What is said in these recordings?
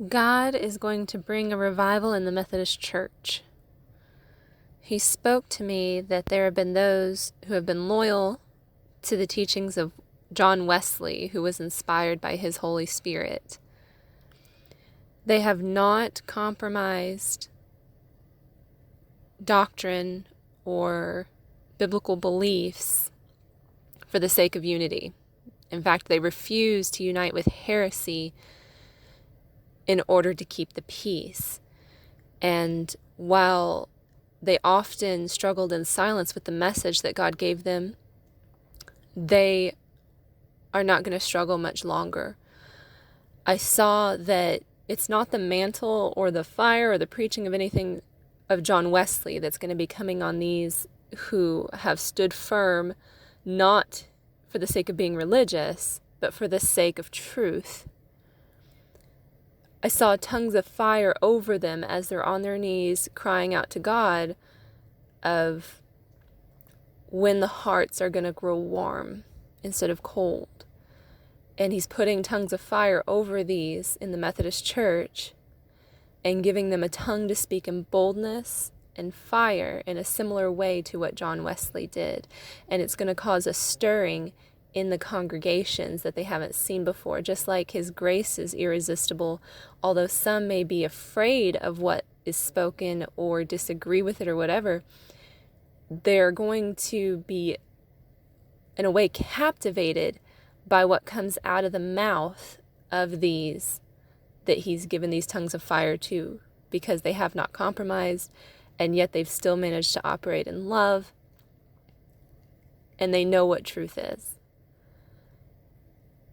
God is going to bring a revival in the Methodist Church. He spoke to me that there have been those who have been loyal to the teachings of John Wesley, who was inspired by his Holy Spirit. They have not compromised doctrine or biblical beliefs for the sake of unity. In fact, they refuse to unite with heresy in order to keep the peace. And while they often struggled in silence with the message that God gave them, they are not going to struggle much longer. I saw that it's not the mantle or the fire or the preaching of anything of John Wesley that's going to be coming on these who have stood firm, not for the sake of being religious, but for the sake of truth. I saw tongues of fire over them as they're on their knees crying out to God of when the hearts are going to grow warm instead of cold. And he's putting tongues of fire over these in the Methodist Church and giving them a tongue to speak in boldness and fire in a similar way to what John Wesley did. And it's going to cause a stirring in the congregations that they haven't seen before. Just like his grace is irresistible, although some may be afraid of what is spoken or disagree with it or whatever, they're going to be, in a way, captivated by what comes out of the mouth of these that he's given these tongues of fire to, because they have not compromised, and yet they've still managed to operate in love, and they know what truth is.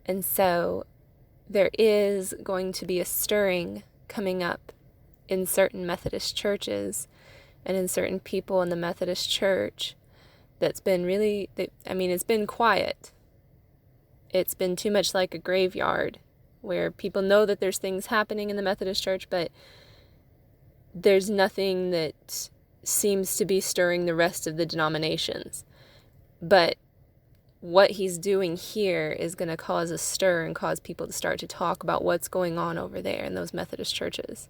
And so there is going to be a stirring coming up in certain Methodist churches and in certain people in the Methodist Church that's been really, it's been quiet. It's been too much like a graveyard where people know that there's things happening in the Methodist Church, but there's nothing that seems to be stirring the rest of the denominations. But what he's doing here is going to cause a stir and cause people to start to talk about what's going on over there in those Methodist churches.